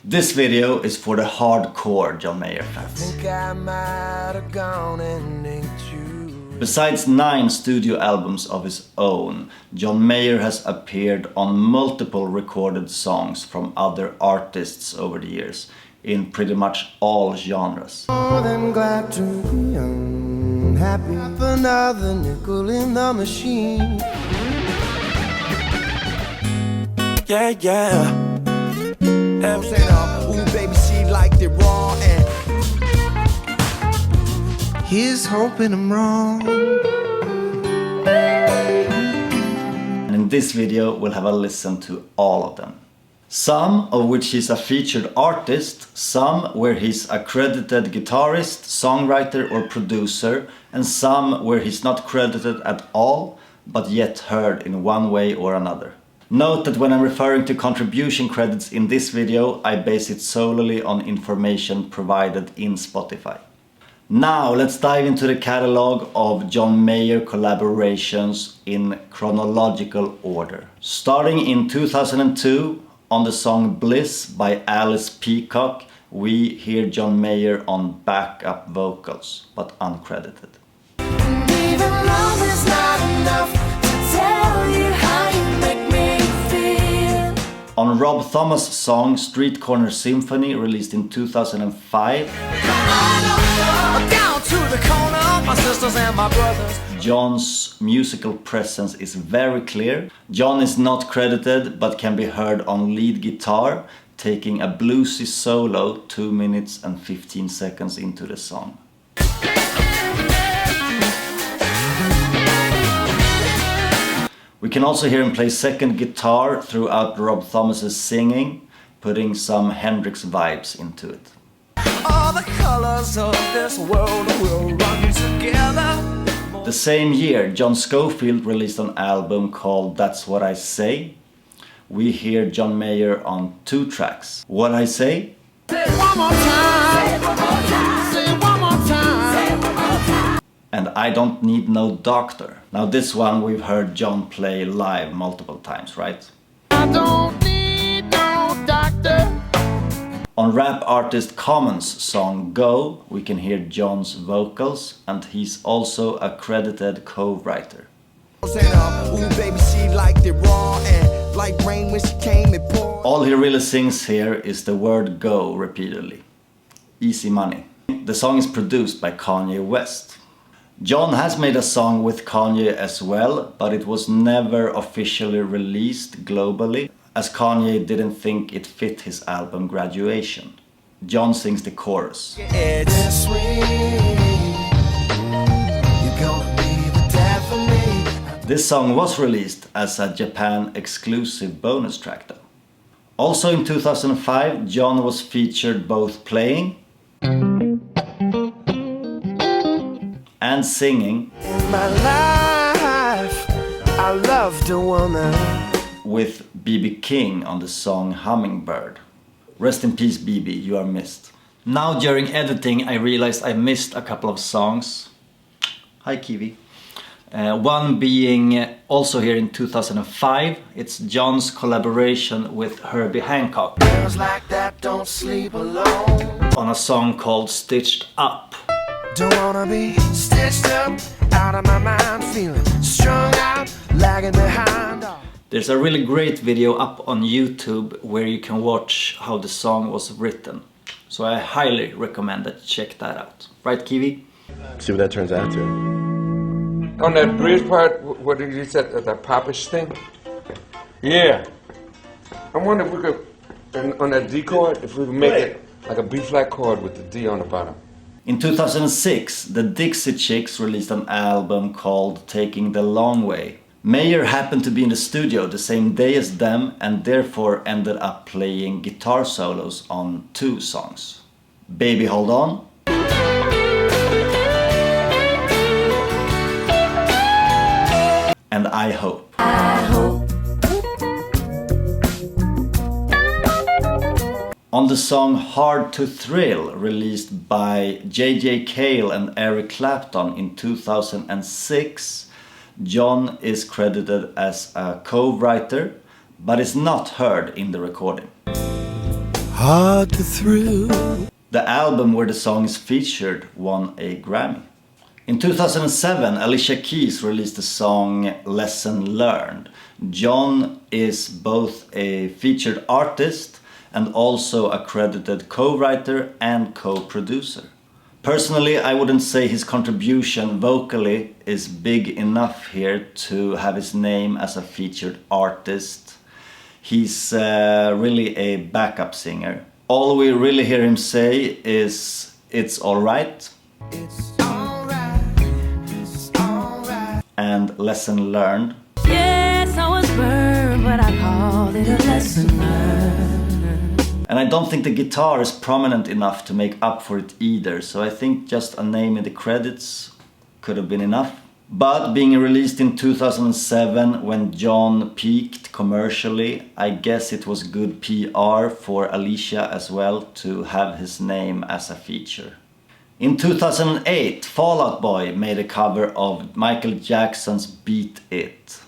This video is for the hardcore John Mayer fans. Besides 9 studio albums of his own, John Mayer has appeared on multiple recorded songs from other artists over the years, in pretty much all genres. More than glad to be unhappy. Another nickel in the machine. Yeah, yeah. Ooh, baby, she liked it raw and he's hoping I'm wrong. And in this video we'll have a listen to all of them. Some of which he's a featured artist, some where he's a credited guitarist, songwriter or producer, and some where he's not credited at all, but yet heard in one way or another. Note that when I'm referring to contribution credits in this video, I base it solely on information provided in Spotify. Now let's dive into the catalog of John Mayer collaborations in chronological order. Starting in 2002, on the song Bliss by Alice Peacock, we hear John Mayer on backup vocals, but uncredited. Even love is not enough to tell you how you make me feel. On Rob Thomas' song Street Corner Symphony, released in 2005, Down to the corner, my sisters and my brothers. John's musical presence is very clear. John is not credited, but can be heard on lead guitar, taking a bluesy solo 2 minutes and 15 seconds into the song. We can also hear him play second guitar throughout Rob Thomas's singing, putting some Hendrix vibes into it. All the colors of this world will run together. The same year, John Scofield released an album called That's What I Say. We hear John Mayer on 2 tracks. What I Say? Say it one more time. Say it one more time. And I Don't Need No Doctor. Now this one we've heard John play live multiple times, right? I don't need no doctor. On rap artist Common's song Go, we can hear John's vocals, and he's also a credited co-writer. Ooh, baby, she liked it raw and like rain when she came it poured. All he really sings here is the word go repeatedly. Easy money. The song is produced by Kanye West. John has made a song with Kanye as well, but it was never officially released globally, as Kanye didn't think it fit his album Graduation. John sings the chorus. It's sweet. You're gonna be the death of me. This song was released as a Japan exclusive bonus track though. Also in 2005, John was featured both playing and singing In my life, I loved a woman. with B.B. King on the song Hummingbird. Rest in peace, B.B., you are missed. Now during editing I realized I missed a couple of songs. Hi Kiwi. One being also here in 2005. It's John's collaboration with Herbie Hancock Girls like that don't sleep alone. on a song called Stitched Up. Don't wanna be stitched up, out of my mind, feeling strung out, lagging behind. There's a really great video up on YouTube where you can watch how the song was written. So I highly recommend that you check that out. Right, Kiwi? See what that turns out to. On that bridge part, what did you say, that popish thing? Yeah. I wonder if we could, on that D chord, if we could make it like a B flat chord with the D on the bottom. In 2006, the Dixie Chicks released an album called Taking the Long Way. Mayer happened to be in the studio the same day as them and therefore ended up playing guitar solos on 2 songs. Baby Hold On and I Hope. On the song Hard to Thrill, released by J.J. Cale and Eric Clapton in 2006, John is credited as a co-writer, but is not heard in the recording. hard to thrill. The album where the song is featured won a Grammy. In 2007, Alicia Keys released the song Lesson Learned. John is both a featured artist and also a credited co-writer and co-producer. Personally, I wouldn't say his contribution vocally is big enough here to have his name as a featured artist. He's really a backup singer. All we really hear him say is, "It's alright," It's alright, it's alright. and "Lesson learned." Yes, I was burned, but I called it a lesson learned. And I don't think the guitar is prominent enough to make up for it either, so I think just a name in the credits could have been enough. But being released in 2007 when John peaked commercially, I guess it was good PR for Alicia as well to have his name as a feature. In 2008, Fall Out Boy made a cover of Michael Jackson's Beat It.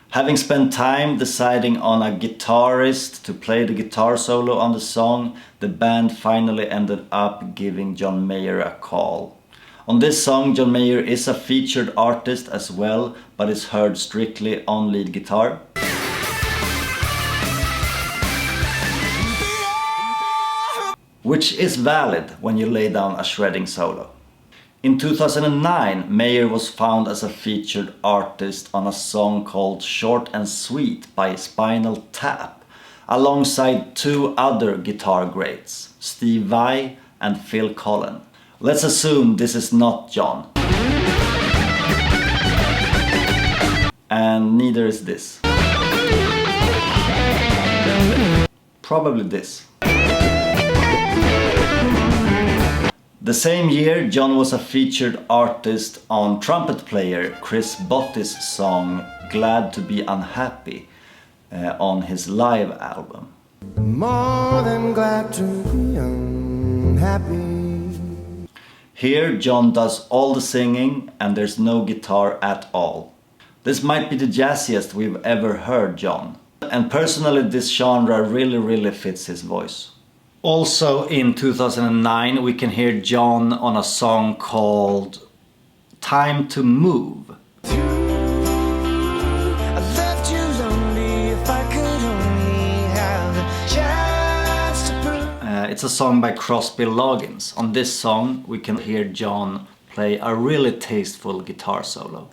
Having spent time deciding on a guitarist to play the guitar solo on the song, the band finally ended up giving John Mayer a call. On this song, John Mayer is a featured artist as well, but is heard strictly on lead guitar. Which is valid when you lay down a shredding solo. In 2009, Mayer was found as a featured artist on a song called Short and Sweet by Spinal Tap, alongside two other guitar greats, Steve Vai and Phil Collen. Let's assume this is not John. And neither is this. Probably this. The same year, John was a featured artist on trumpet player Chris Botti's song Glad to Be Unhappy on his live album. More than glad to be unhappy. Here, John does all the singing and there's no guitar at all. This might be the jazziest we've ever heard John. And personally, this genre really fits his voice. Also in 2009, we can hear John on a song called Time to Move. I left you lonely if I could only have a chance to prove. It's a song by Crosby Loggins. On this song, we can hear John play a really tasteful guitar solo.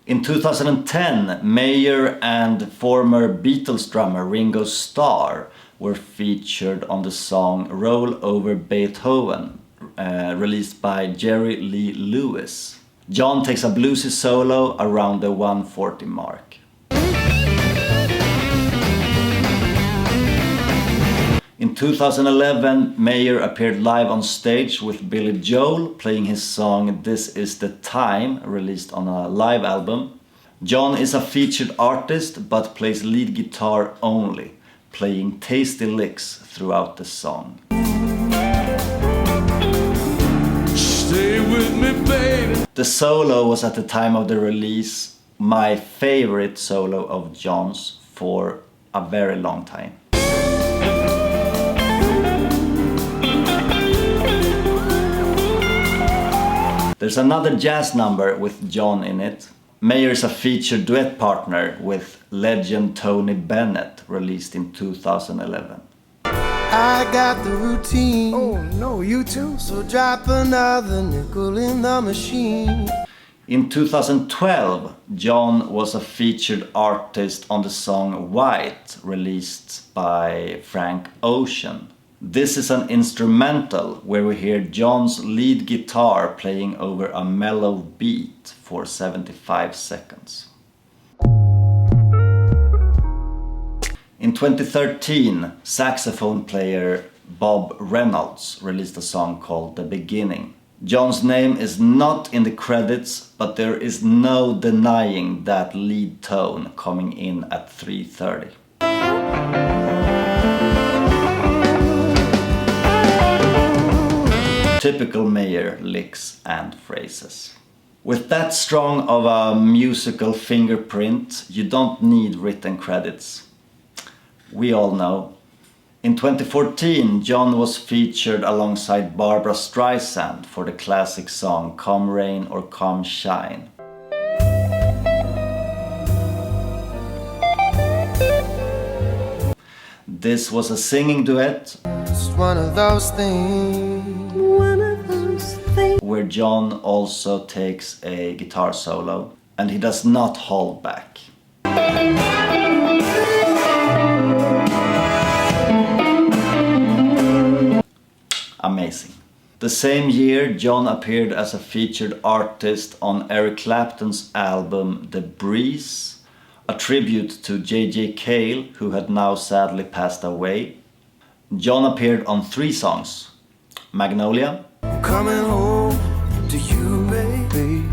In 2010, Mayer and former Beatles drummer Ringo Starr were featured on the song Roll Over Beethoven, released by Jerry Lee Lewis. John takes a bluesy solo around the 140 mark. In 2011, Mayer appeared live on stage with Billy Joel playing his song This Is the Time, released on a live album. John is a featured artist but plays lead guitar only, playing tasty licks throughout the song. Stay with me, baby. The solo was at the time of the release my favorite solo of John's for a very long time. There's another jazz number with John in it. Mayer is a featured duet partner with legend Tony Bennett, released in 2011. I got the routine. Oh no, you too? So drop another nickel in the machine. In 2012, John was a featured artist on the song White, released by Frank Ocean. This is an instrumental where we hear John's lead guitar playing over a mellow beat for 75 seconds. In 2013, saxophone player Bob Reynolds released a song called The Beginning. John's name is not in the credits, but there is no denying that lead tone coming in at 3:30. Typical Mayer licks and phrases. With that strong of a musical fingerprint, you don't need written credits. We all know. In 2014, John was featured alongside Barbra Streisand for the classic song Come Rain or Come Shine. This was a singing duet It's one of those things. where John also takes a guitar solo, and he does not hold back. Amazing. The same year, John appeared as a featured artist on Eric Clapton's album The Breeze, a tribute to J.J. Cale, who had now sadly passed away. John appeared on 3 songs: Magnolia, Coming home to you, baby.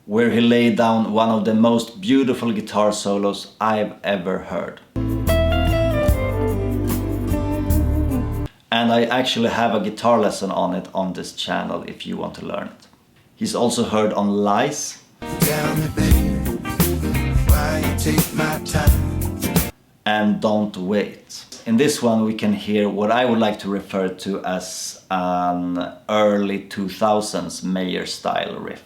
where he laid down one of the most beautiful guitar solos I've ever heard. And I actually have a guitar lesson on it on this channel if you want to learn it. He's also heard on Lies, Tell me, baby, why you take my time. and Don't Wait. In this one we can hear what I would like to refer to as an early 2000s MAYER style riff.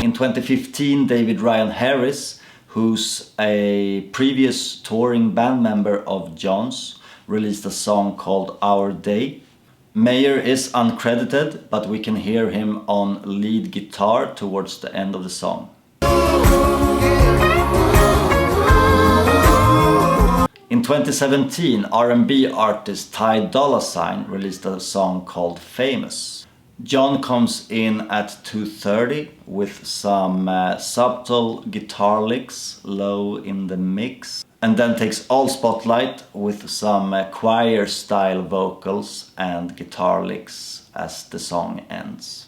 In 2015, David Ryan Harris, who's a previous touring band member of John's, released a song called Our Day. MAYER is uncredited, but we can hear him on lead guitar towards the end of the song. In 2017, R&B artist Ty Dolla $ign released a song called Famous. John comes in at 2:30 with some subtle guitar licks low in the mix, and then takes all spotlight with some choir style vocals and guitar licks as the song ends.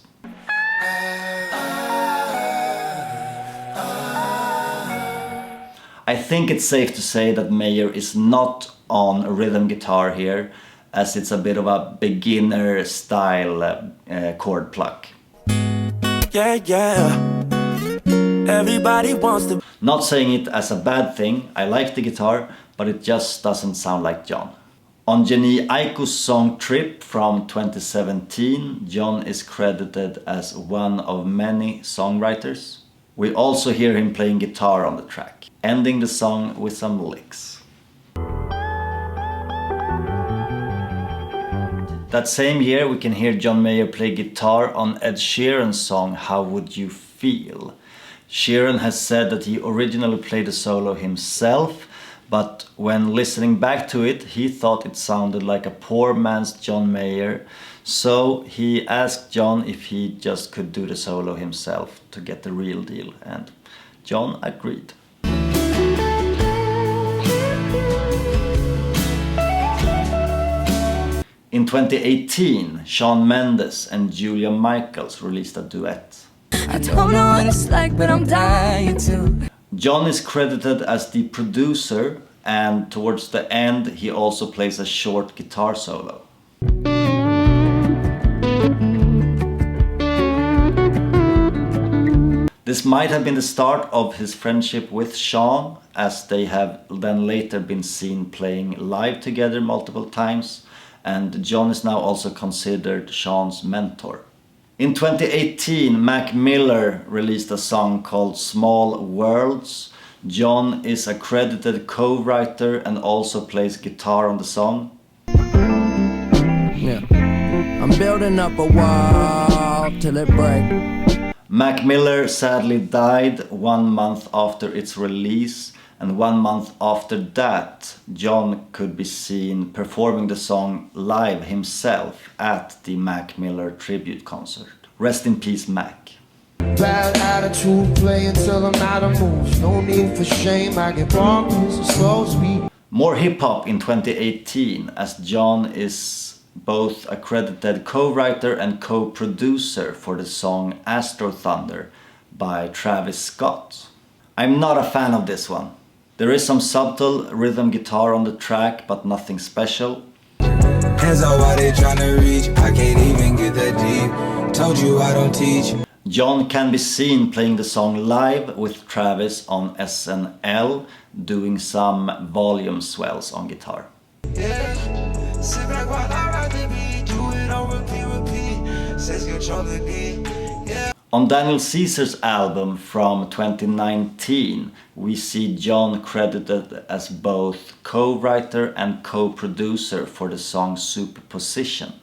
I think it's safe to say that MAYER is not on rhythm guitar here, as it's a bit of a beginner style chord pluck. Yeah, yeah. Everybody wants to. Not saying it as a bad thing, I like the guitar, but it just doesn't sound like John. On Jhené Aiko's song Trip from 2017, John is credited as one of many songwriters. We also hear him playing guitar on the track, ending the song with some licks. That same year we can hear John Mayer play guitar on Ed Sheeran's song How Would You Feel? Sheeran has said that he originally played the solo himself, but when listening back to it he thought it sounded like a poor man's John Mayer, so he asked John if he just could do the solo himself to get the real deal, and John agreed. In 2018, Shawn Mendes and Julia Michaels released a duet. I don't know what it's like, but I'm dying to. John is credited as the producer, and towards the end he also plays a short guitar solo. This might have been the start of his friendship with Shawn, as they have then later been seen playing live together multiple times, and John is now also considered Shawn's mentor. In 2018, Mac Miller released a song called Small Worlds. John is a credited co-writer and also plays guitar on the song. Yeah. I'm building up a wall till it breaks. Mac Miller sadly died 1 month after its release, and 1 month after that, John could be seen performing the song live himself at the Mac Miller tribute concert. Rest in peace, Mac. Bad attitude, play until I'm out of moves. No need for shame, I get bonkers, slow speed. More hip-hop in 2018, as John is both a credited co-writer and co-producer for the song Astro Thunder by Travis Scott. I'm not a fan of this one. There is some subtle rhythm guitar on the track, but nothing special. Hands out while they tryna reach. I can't even get that deep. Told you I don't teach. John can be seen playing the song live with Travis on SNL, doing some volume swells on guitar. Yeah. Sit back while I ride the beat. Do it on repeat. Says control the beat. Yeah. On Daniel Caesar's album from 2019, we see John credited as both co-writer and co-producer for the song Superposition.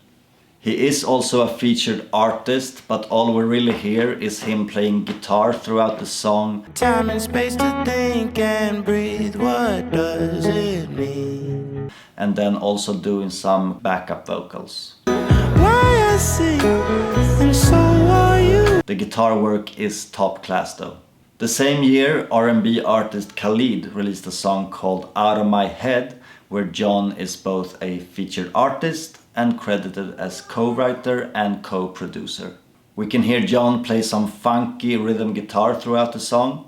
He is also a featured artist, but all we really hear is him playing guitar throughout the song. Time and space to think and breathe. What does it mean? And then also doing some backup vocals. Why I sing and so are you. The guitar work is top class though. The same year, R&B artist Khalid released a song called Out of My Head, where John is both a featured artist and credited as co-writer and co-producer. We can hear John play some funky rhythm guitar throughout the song.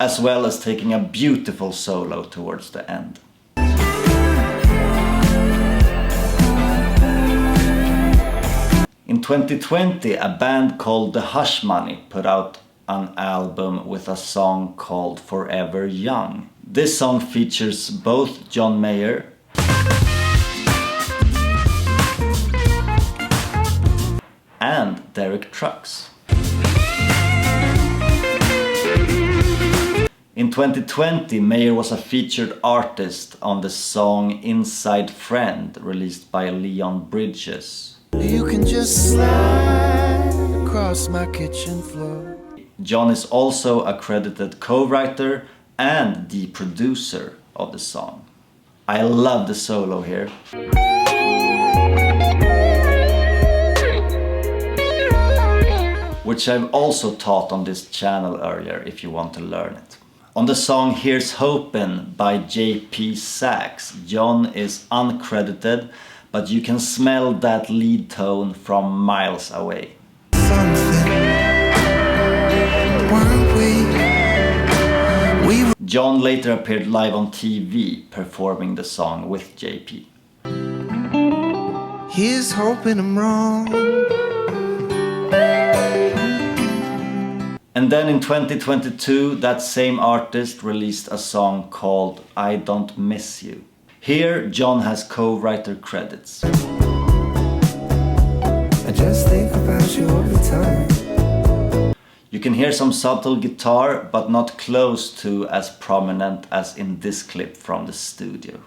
As well as taking a beautiful solo towards the end. In 2020, a band called The Hush Money put out an album with a song called Forever Young. This song features both John Mayer and Derek Trucks. In 2020, Mayer was a featured artist on the song Inside Friend, released by Leon Bridges. You can just slide across my kitchen floor. John is also a credited co-writer and the producer of the song. I love the solo here. Which I've also taught on this channel earlier if you want to learn it. On the song Here's Hopin' by JP Sax, John is uncredited, but you can smell that lead tone from miles away. John later appeared live on TV performing the song with JP. Here's hoping I'm wrong. And then in 2022, that same artist released a song called I Don't Miss You. Here, John has co-writer credits. I just think about you all the time. You can hear some subtle guitar, but not close to as prominent as in this clip from the studio.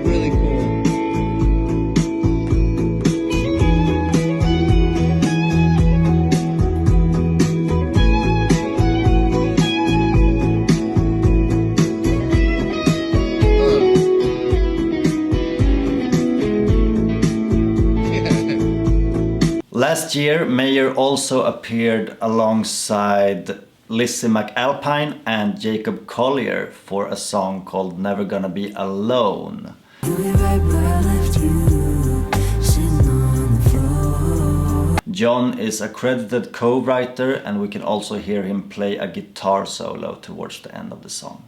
Really cool. Last year, Mayer also appeared alongside Lizzie McAlpine and Jacob Collier for a song called Never Gonna Be Alone. John is a credited co-writer, and we can also hear him play a guitar solo towards the end of the song.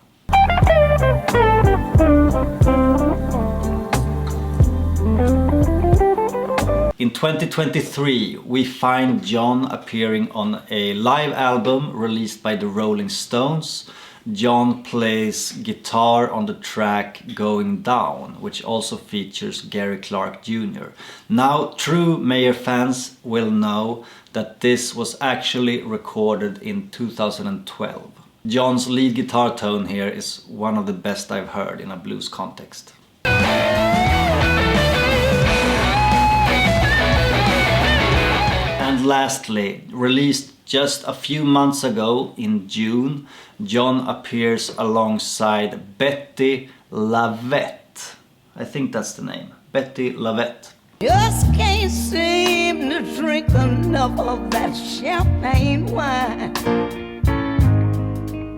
In 2023, we find John appearing on a live album released by the Rolling Stones. John plays guitar on the track Going Down, which also features Gary Clark Jr. Now, true Mayer fans will know that this was actually recorded in 2012. John's lead guitar tone here is one of the best I've heard in a blues context. And lastly, released just a few months ago in June, John appears alongside Betty Lavette. I think that's the name, Betty Lavette. Just can't seem to drink enough of that champagne wine.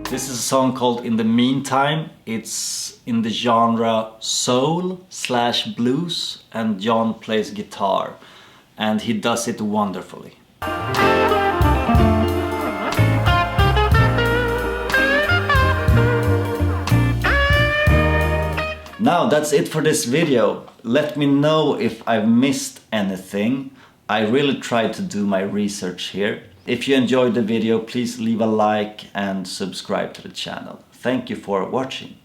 This is a song called In the Meantime. It's in the genre soul/blues, and John plays guitar, and he does it wonderfully. Now that's it for this video. Let me know if I've missed anything. I really tried to do my research here. If you enjoyed the video, please leave a like and subscribe to the channel. Thank you for watching.